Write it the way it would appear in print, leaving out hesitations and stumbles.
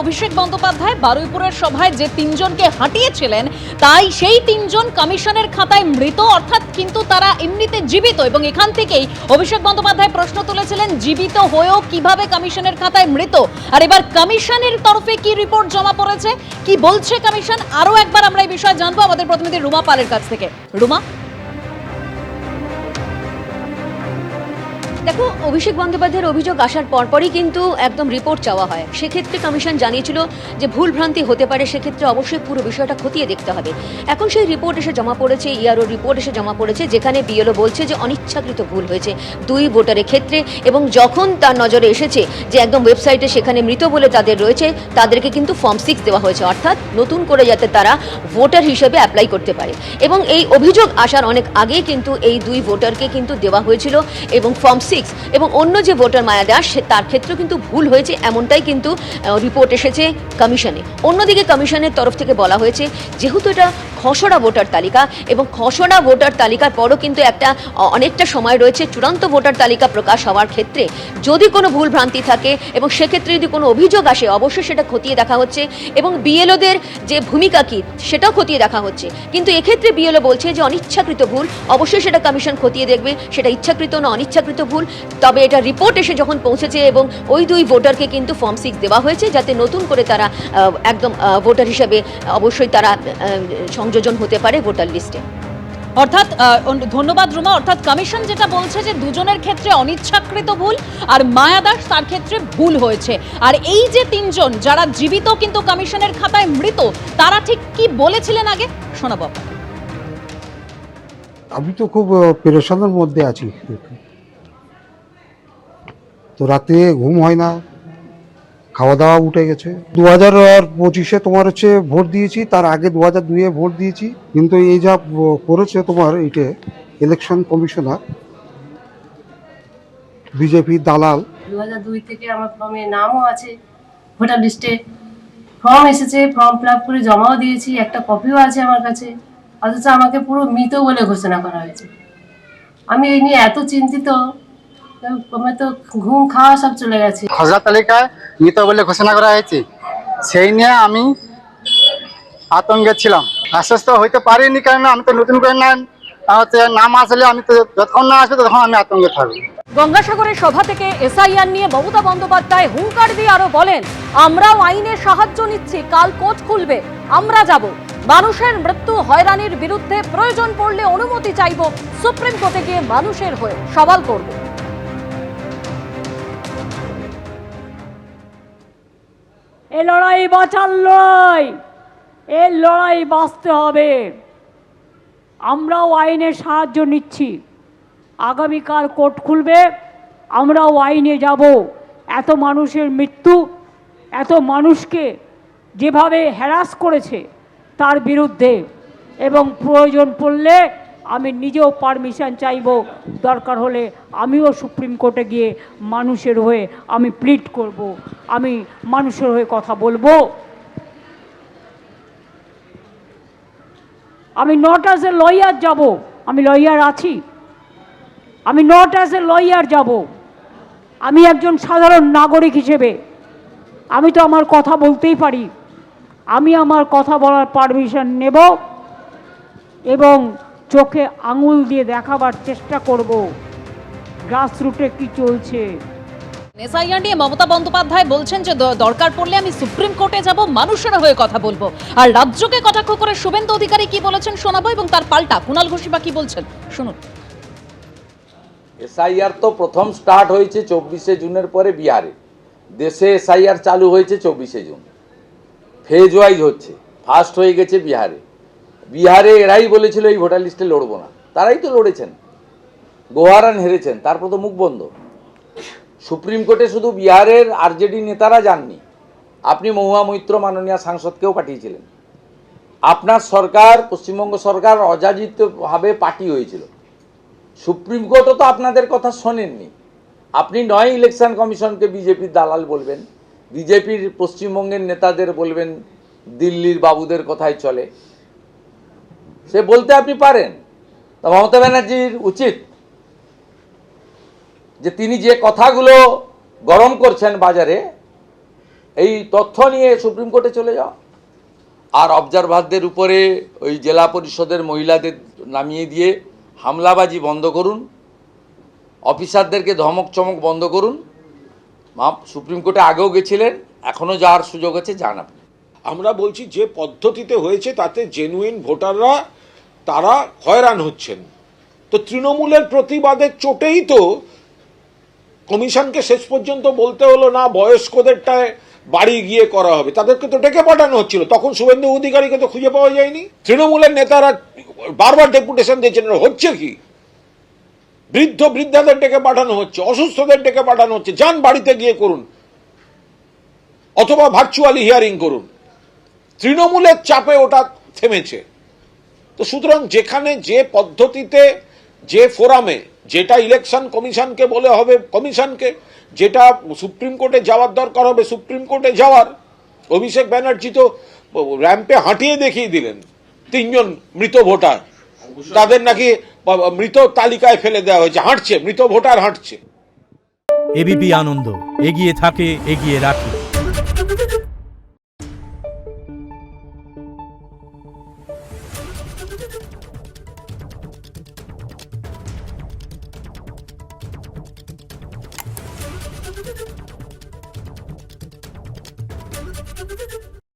অভিষেক বন্দ্যোপাধ্যায় বারুইপুরের সভায় যে তিনজনকে হাঁটিয়েছিলেন তাই সেই তিনজন কমিশনের খাতায় মৃত, অর্থাৎ কিন্তু তারা এমনিতে জীবিত। এবং এখান থেকেই অভিষেক বন্দ্যোপাধ্যায় প্রশ্ন তুলেছিলেন, জীবিত হয়েও কিভাবে কমিশনের খাতায় মৃত। আর এবার কমিশনের তরফে কি রিপোর্ট জমা পড়েছে, কি বলছে কমিশন, আরো একবার আমরা এই বিষয়ে জানবো আমাদের প্রতিনিধি রুমা পালের কাছ থেকে। রুমা, দেখো, অভিষেক বন্দ্যোপাধ্যায়ের অভিযোগ আসার পরপরই কিন্তু একদম রিপোর্ট চাওয়া হয়। সেক্ষেত্রে কমিশন জানিয়েছিল যে ভুলভ্রান্তি হতে পারে, সেক্ষেত্রে অবশ্যই পুরো বিষয়টা খতিয়ে দেখতে হবে। এখন সেই রিপোর্ট এসে জমা পড়েছে, ইআরও রিপোর্ট এসে জমা পড়েছে, যেখানে বিএলও বলছে যে অনিচ্ছাকৃত ভুল হয়েছে 2 ভোটারের ক্ষেত্রে। এবং যখন তার নজরে এসেছে যে একদম ওয়েবসাইটে সেখানে মৃত বলে তাদের রয়েছে, তাদেরকে কিন্তু ফর্ম 6 দেওয়া হয়েছে, অর্থাৎ নতুন করে যাতে তারা ভোটার হিসেবে অ্যাপ্লাই করতে পারে। এবং এই অভিযোগ আসার অনেক আগেই কিন্তু এই 2 ভোটারকে কিন্তু দেওয়া হয়েছিল এবং ফর্ম 6। এবং অন্য যে ভোটার মায়া দাস, তার ক্ষেত্রেও কিন্তু ভুল হয়েছে, এমনটাই কিন্তু রিপোর্ট এসেছে কমিশনে। অন্যদিকে কমিশনের তরফ থেকে বলা হয়েছে, যেহেতু এটা খসড়া ভোটার তালিকা এবং খসড়া ভোটার তালিকার পরও কিন্তু অনেকটা সময় রয়েছে চূড়ান্ত ভোটার তালিকা প্রকাশ হওয়ার ক্ষেত্রে। যদি কোনো ভুল ভ্রান্তি থাকে এবং সেক্ষেত্রে যদি কোনো অভিযোগ আসে, অবশ্যই সেটা খতিয়ে দেখা হচ্ছে এবং বিএলওদের যে ভূমিকা কি সেটাও খতিয়ে দেখা হচ্ছে। কিন্তু এক্ষেত্রে বিএলও বলছে যে অনিচ্ছাকৃত ভুল, অবশ্যই সেটা কমিশন খতিয়ে দেখবে সেটা ইচ্ছাকৃত না অনিচ্ছাকৃত ভুল। তবে এটা রিপোর্ট এসে যখন পৌঁছেছে এবং ওই 2 ভোটারকে কিন্তু ফর্ম 6 দেওয়া হয়েছে, যাতে নতুন করে তারা একদম ভোটার হিসেবে অবশ্যই তারা সংযোজন হতে পারে ভোটার লিস্টে। অর্থাৎ ধন্যবাদ রুমা। অর্থাৎ কমিশন যেটা বলছে যে দুজনের ক্ষেত্রে অনিচ্ছাকৃত ভুল আর মায়া দাস তার ক্ষেত্রে ভুল হয়েছে। আর এই যে তিনজন যারা জীবিত কিন্তু কমিশনের খাতায় মৃত, তারা ঠিক কি বলেছিলেন আগে শোনাবো। আমি তো খুব পেরেশানের মধ্যে আছি। তো রাতে ঘুম হয় না, খাওয়া দাওয়া উঠে গেছে। 2025-এ তোমার হচ্ছে ভোট দিয়েছি, তার আগে 2002-এ ভোট দিয়েছি। কিন্তু এই যা করেছে তোমার এইটা ইলেকশন কমিশনার, বিজেপি দালাল। 2002 থেকে আমার ফর্মে নামও আছে, ভোটার লিস্টে ফর্ম এসেছে, ফর্ম ফিল আপ করে জমাও দিয়েছি, একটা কপিও আছে আমার কাছে। অথচ আমাকে পুরো মৃত বলে ঘোষণা করা হয়েছে। আমি এই নিয়ে এত চিন্তিত, আমার তো ঘুম খাওয়া সব চলে গেছে। খসড়া তালিকায় মৃত বলে ঘোষণা করা হয়েছে, সেই নিয়ে আমি আতঙ্কে ছিলাম। আশ্বস্ত হইতে পারিনি, কারণ আমি তো নতুন করে নাম আসলে আমি তো যতক্ষণ না আসবে ততক্ষণ আমি আতঙ্কে থাকবো। গঙ্গাসাগরের সভা থেকে এসআইআর নিয়ে মমতা বন্দ্যোপাধ্যায় হুঙ্কার দিয়ে আরো বলেন, আমরাও আইনের সাহায্য নিচ্ছি, কাল কোর্ট খুলবে, আমরা যাব। মানুষের মৃত্যু হয়রানির বিরুদ্ধে প্রয়োজন পড়লে অনুমতি চাইব, সুপ্রিম কোর্টে গিয়ে মানুষের হয়ে সওয়াল করব। এ লড়াই বাঁচার লড়াই, এ লড়াই বাঁচতে হবে। আমরাও আইনের সাহায্য নিচ্ছি, আগামীকাল কোর্ট খুলবে, আমরাও আইনে যাব। এত মানুষের মৃত্যু, এত মানুষকে যেভাবে হ্যারাস করেছে তার বিরুদ্ধে, এবং প্রয়োজন পড়লে আমি নিজেও পারমিশন চাইব, দরকার হলে আমিও সুপ্রিম কোর্টে গিয়ে মানুষের হয়ে আমি প্লিড করব, আমি মানুষের হয়ে কথা বলবো। আমি নট অ্যাজ এ লয়ার যাব, আমি লয়ার আছি, আমি নট অ্যাজ এ লয়ার যাব, আমি একজন সাধারণ নাগরিক হিসেবে আমি তো আমার কথা বলতেই পারি। আমি আমার কথা বলার পারমিশন নেব এবং চোখে আঙুল দিয়ে দেখাবার চেষ্টা করব গ্রাসরুটে কি চলছে। এসআইআর নিয়ে মমতা বন্দ্যোপাধ্যায় বলছেন যে দরকার পড়লে আমি সুপ্রিম কোর্টে যাব, মানুষের হয়ে কথা বলবো। আর রাজ্যকে কটাক্ষ করে শুভেন্দু অধিকারী কি বলেছেন শোনাবো, এবং তার পাল্টা কুণাল ঘোষিবা কি বলছেন শুনুন। এসআইআর তো প্রথম স্টার্ট হয়েছে 24শে জুনের পরে বিহারে। দেশে এসআইআর চালু হয়েছে 24শে জুন, ফেজ ওয়াইজ হচ্ছে। ফার্স্ট হয়ে গেছে বিহারে। বিহারে এরাই বলেছিল এই ভোটার লিস্টে লড়বো না, তারাই তো লড়েছেন, গোহারান হেরেছেন, তারপর তো মুখ বন্ধ। সুপ্রিম কোর্টে শুধু বিহারের আরজেডি নেতারা যাননি, আপনি মহুয়া মৈত্র মাননীয় সাংসদকেও পাঠিয়েছিলেন। আপনার সরকার, পশ্চিমবঙ্গ সরকার অযাচিতভাবে পার্টি হয়েছিল। সুপ্রিম কোর্টও তো আপনাদের কথা শোনেননি। আপনি নয় ইলেকশন কমিশনকে বিজেপির দালাল বলবেন, বিজেপির পশ্চিমবঙ্গের নেতাদের বলবেন দিল্লির বাবুদের কথাই চলে, সে বলতে আপনি পারেন। তো মমতা ব্যানার্জির উচিত যে তিনি যে কথাগুলো গরম করছেন বাজারে, এই তথ্য নিয়ে সুপ্রিম কোর্টে চলে যাও। আর অবজারভারদের উপরে ওই জেলা পরিষদের মহিলাদের নামিয়ে দিয়ে হামলাবাজি বন্ধ করুন, অফিসারদেরকে ধমক চমক বন্ধ করুন। সুপ্রিম কোর্টে আগেও গেছিলেন, এখনও যাওয়ার সুযোগ আছে, যান আপনি। আমরা বলছি যে পদ্ধতিতে হয়েছে তাতে জেনুইন ভোটাররা তারা হয়রান হচ্ছেন। তো তৃণমূলের প্রতিবাদের চোটেই তো কমিশনকে শেষ পর্যন্ত বলতে হলো না বয়স্কদেরটায় বাড়ি গিয়ে করা হবে, তাদেরকে তো ডেকে পাঠানো হচ্ছিল। তখন শুভেন্দু অধিকারীকে তো খুঁজে পাওয়া যায়নি। তৃণমূলের নেতারা বারবার ডেপুটেশন দিয়েছেন, হচ্ছে কি? বৃদ্ধাদের ডেকে পাঠানো হচ্ছে, অসুস্থদের ডেকে পাঠানো হচ্ছে, যান বাড়িতে গিয়ে করুন অথবা ভার্চুয়ালি হিয়ারিং করুন। তৃণমূলের চাপে ওটা থেমেছে। তো সুতরাং যেখানে যে পদ্ধতিতে যে ফোরামে যেটা ইলেকশন কমিশনকে বলে হবে কমিশনকে, যেটা সুপ্রিম কোর্টে যাওয়ার দরকার হবে সুপ্রিম কোর্টে যাওয়ার। অভিষেক ব্যানার্জি তো র্যাম্পে হাঁটিয়ে দেখিয়ে দিলেন 3 জন মৃত ভোটার, তাদের নাকি মৃত তালিকায় ফেলে দেওয়া হয়েছে, হাঁটছে, মৃত ভোটার হাঁটছে। এবিপি আনন্দ, এগিয়ে থাকে, এগিয়ে রাখে। Thank you.